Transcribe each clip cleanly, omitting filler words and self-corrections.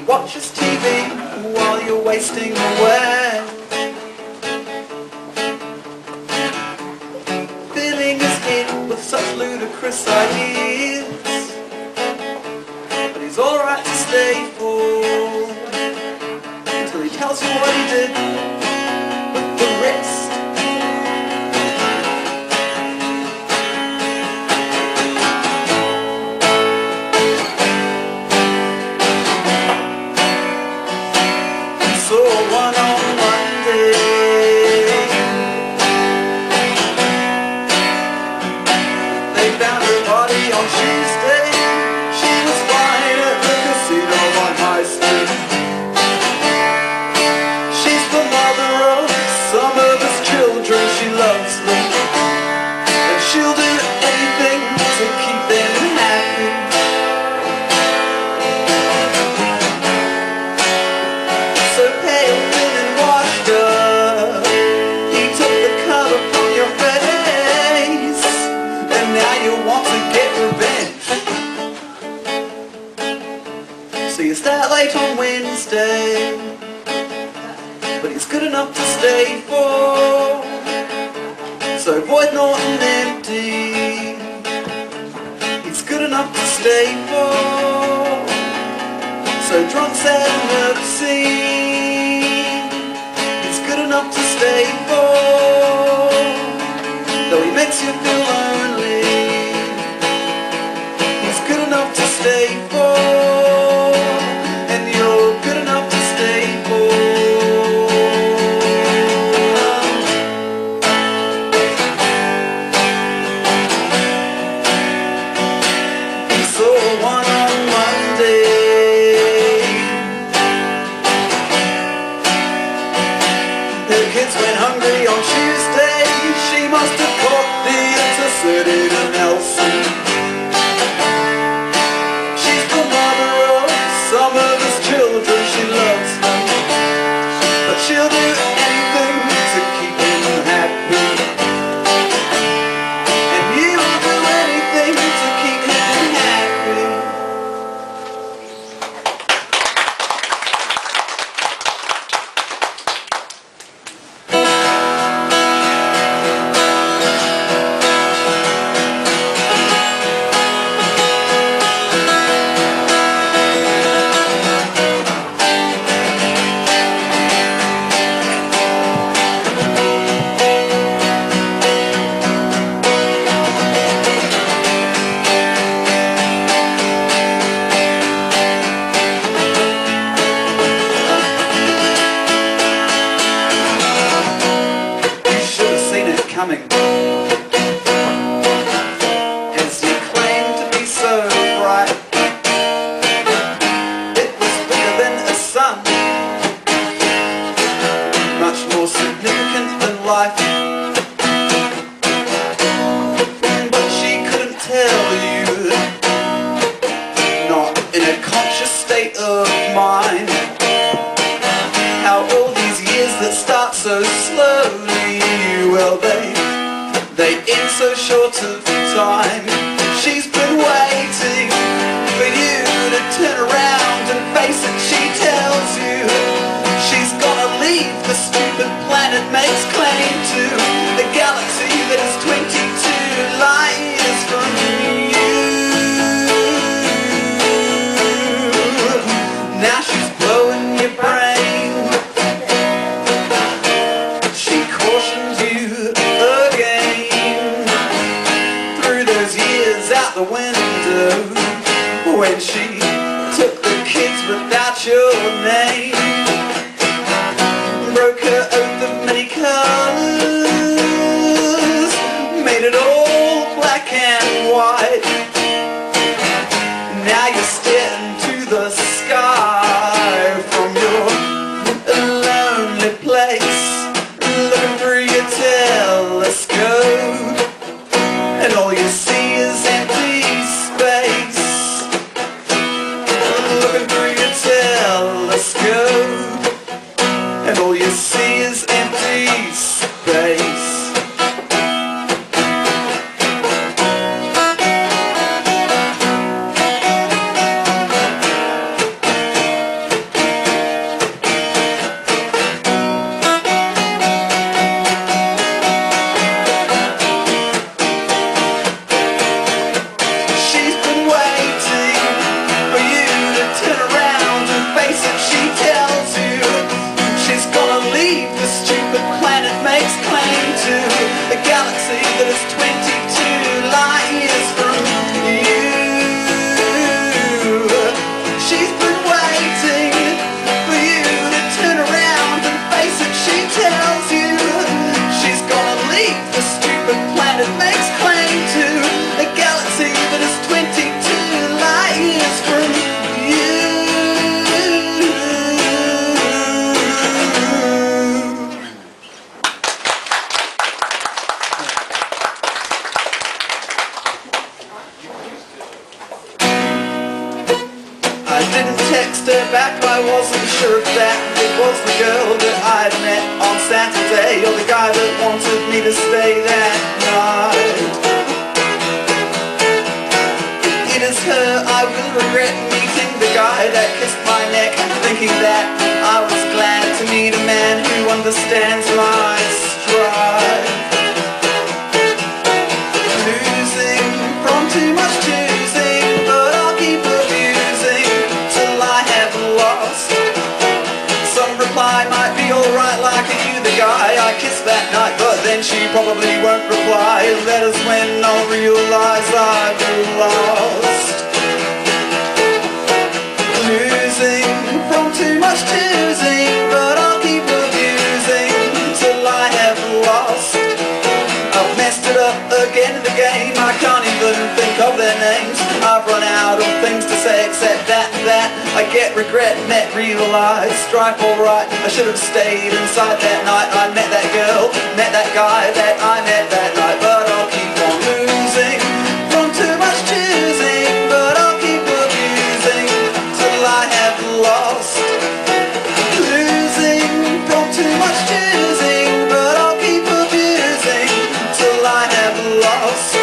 watches TV while you're wasting away. Filling his head with such ludicrous ideas, but he's alright to stay for until he tells you what he did with the rest. So you start late on Wednesday, but he's good enough to stay for. So void Norton empty, he's good enough to stay for. So drunk, sad and obscene, he's good enough to stay for. Though he makes you feel lonely, he's good enough to stay for. Coming, as you claim to be so bright, it was bigger than a sun, much more significant than life, but she couldn't tell you, not in a conscious state of mind, how all these years that start so slowly, well, they end so short of time. She's been waiting for you to turn around and face it. She tells you she's gonna leave the stupid planet, makes claim to the galaxy that is 22 light years from you. Now she's blowing your brain. She cautions you out the window when she took the kids without your name, broke her oath of many colors, made it all black and white. Now you're staring to the sky from your lonely place, looking through your telescope, and all you see is empty space. Looking through your telescope, and all you see is empty space. I wasn't sure if that it was the girl that I'd met on Saturday, or the guy that wanted me to stay that night. If it is her, I will regret meeting the guy that kissed my neck, thinking that I was glad to meet a man who understands my stride. Losing from too much choosing, but I'll keep abusing till I have lost. Some reply might be alright, like are you the guy I kissed that night, but then she probably won't reply. That is when I'll realise I've lost. Losing from too much choosing, but I'll keep abusing till I have lost. I've messed it up again and again, I can't even think of their names. I've run out of things to say except that I get regret, met, realise, strife alright. I should have stayed inside that night. I met that girl, met that guy that I met that night, but I'll keep on losing from too much choosing, but I'll keep abusing till I have lost. Losing from too much choosing, but I'll keep abusing till I have lost.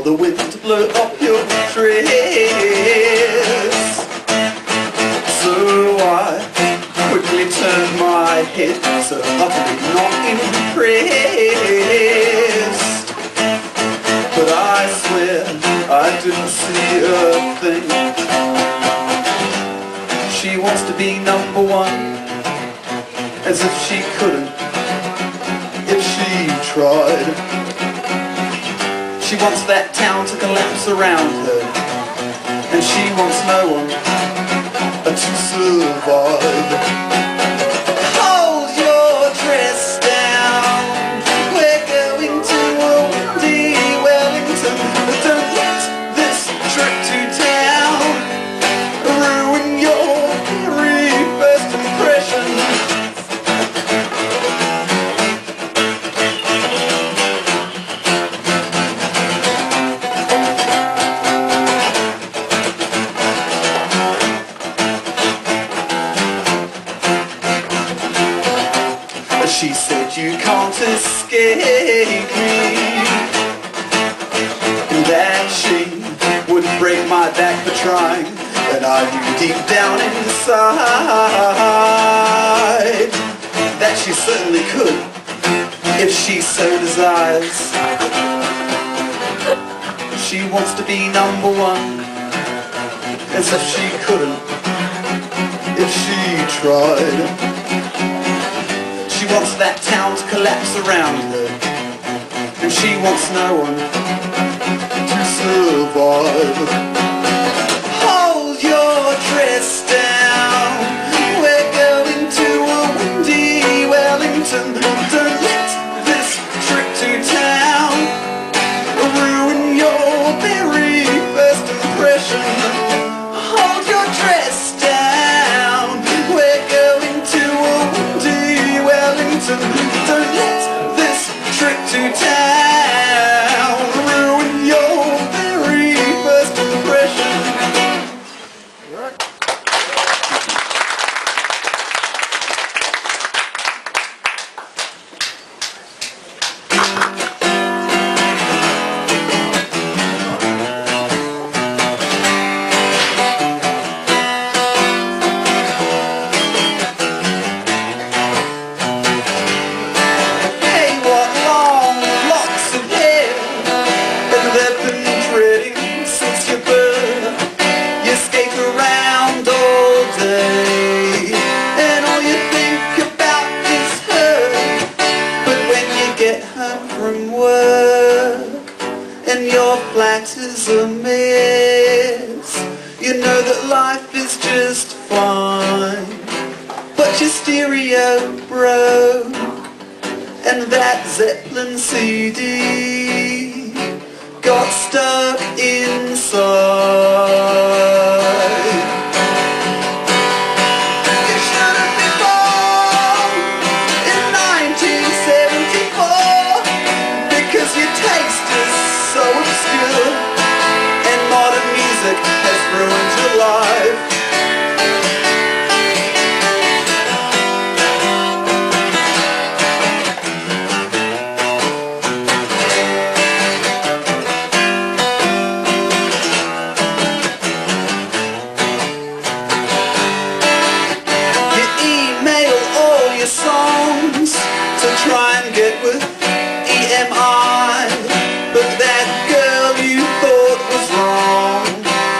The wind to blow up your dress, so I quickly turned my head, so utterly not impressed. But I swear I didn't see a thing. She wants to be number one, as if she couldn't, if she tried. She wants that town to collapse around her, and she wants no one to survive. Hold your dress down, we're going to a windy Wellington. Don't let this trip to town ruin your very first impression. She said you can't escape me, and that she wouldn't break my back for trying, but I knew deep down inside that she certainly could, if she so desires. She wants to be number one, as if she couldn't, if she tried. She wants that town to collapse around her, and she wants no one to survive. Hold your dress down, we're going to a windy Wellington. Don't let this trip to town ruin your very first impression. Hold your dress down, we're going to a windy Wellington. Don't let this trip to town ruin your very first impression. home from work and your flat is a mess. You know that life is just fine, but your stereo broke and that Zeppelin CD got stuck inside. You shouldn't be born in 1974 because your taste is so obscure and modern music has ruined your life. Songs to try and get with EMI, but that girl you thought was wrong,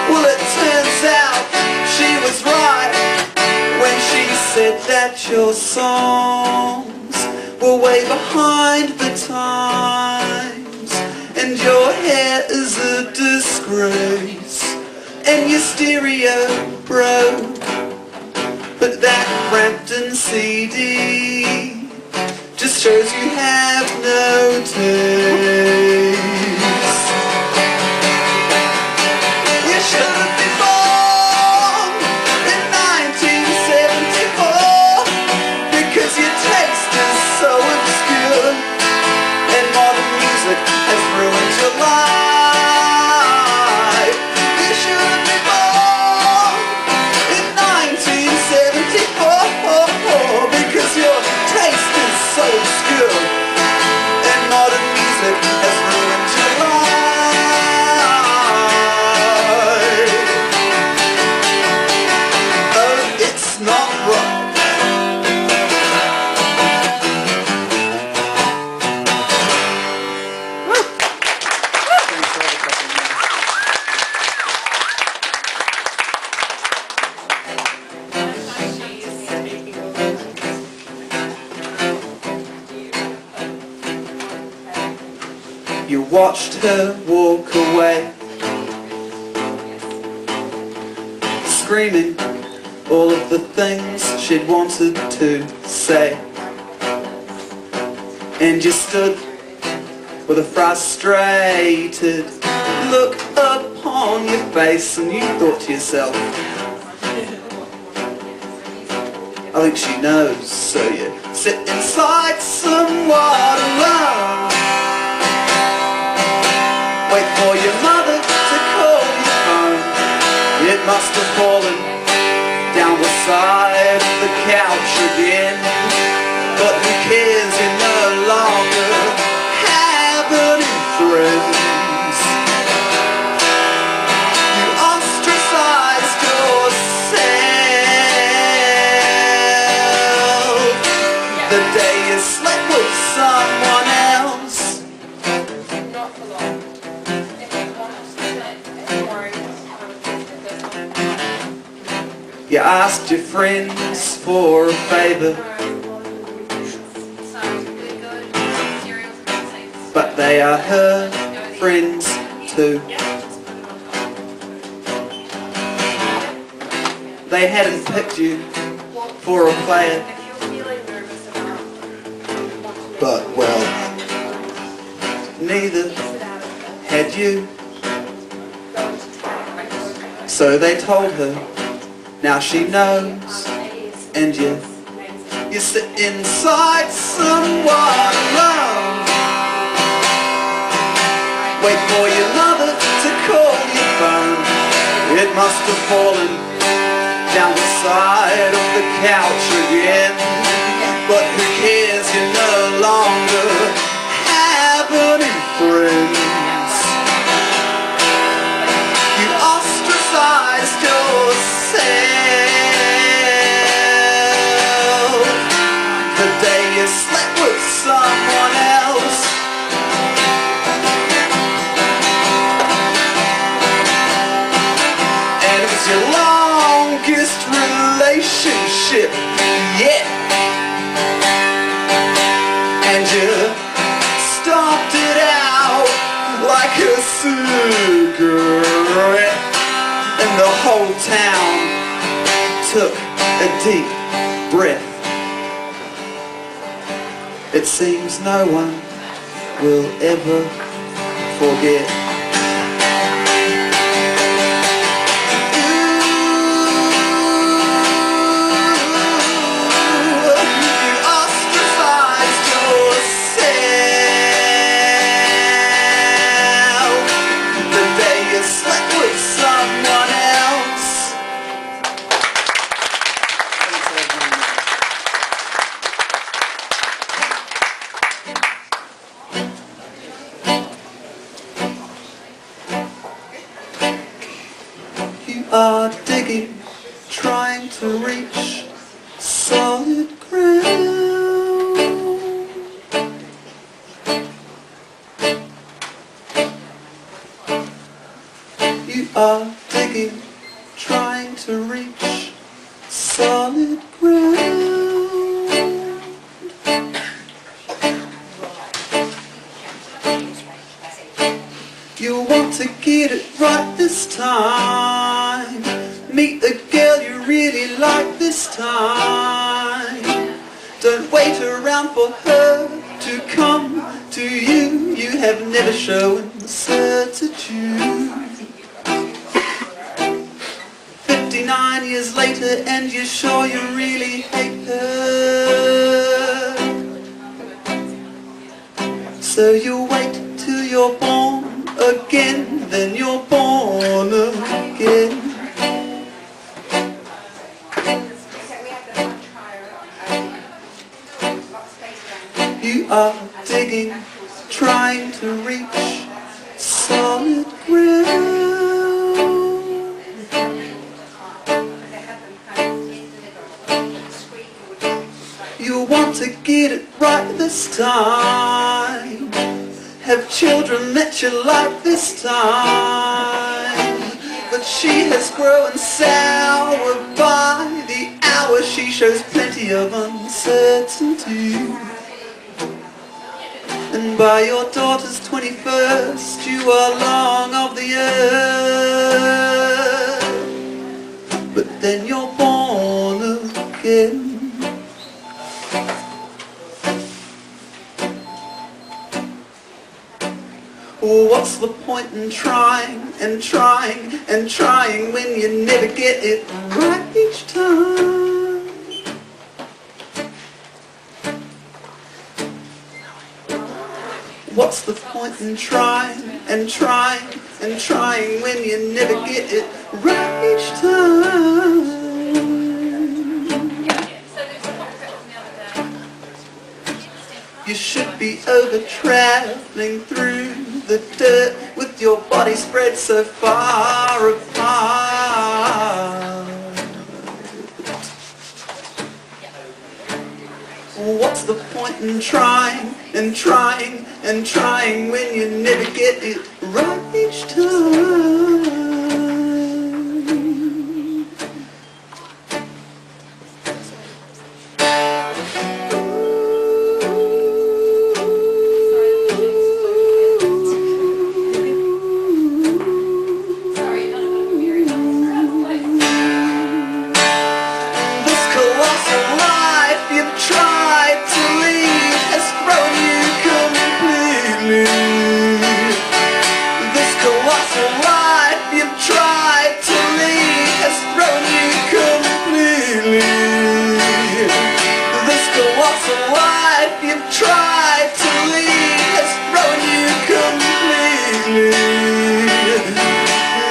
well it turns out she was right when she said that your songs were way behind the times and your hair is a disgrace and your stereo broke. But that Brampton CD just shows you have no taste. You shouldn't be born in 1974 because your taste is so obscure and modern music has ruined your life. You shouldn't be born in 1974 because your taste is so obscure and modern music has ruined your life. Oh, it's not right. You watched her walk away, screaming all of the things she'd wanted to say, and you stood with a frustrated look upon your face and you thought to yourself, I think she knows, so you sit inside somewhat alone. Wait for your mother to call your phone. It must have fallen down the side of the couch again. But who cares, you no longer have any friends. You ostracized yourself the day you slept with someone else. You asked your friends for a favor, but they are her friends too. They hadn't picked you for a player, but well, neither had you. So they told her, now she knows, and you sit inside somewhat alone. Wait for your mother to call your phone. It must have fallen down the side of the couch again. But who cares, you no longer have any friends. You ostracized yourself the day you slept with someone else. And it was your longest relationship yet. And you stomped it out like a cigarette, and the whole town took a deep breath. It seems no one will ever forget. Are digging, trying to reach solid ground. You are digging, trying to reach solid ground. You want to get it right this time. Meet the girl you really like this time. Don't wait around for her to come to you. You have never shown certitude. 59 years later and you're sure you really hate her. So you wait till you're born again, then you're born again. You are digging, trying to reach solid ground. You want to get it right this time. Have children that you like this time. But she has grown sour by the hour. She shows plenty of uncertainty. And by your daughter's 21st, you are long of the earth. But then you're born again. What's the point in trying and trying and trying when you never get it right each time? What's the point in trying and trying and trying when you never get it right each time? You should be over traveling through the dirt with your body spread so far apart. What's the point in trying and trying and trying when you never get it right each time?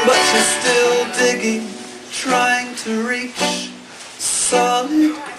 But you're still digging, trying to reach solid ground.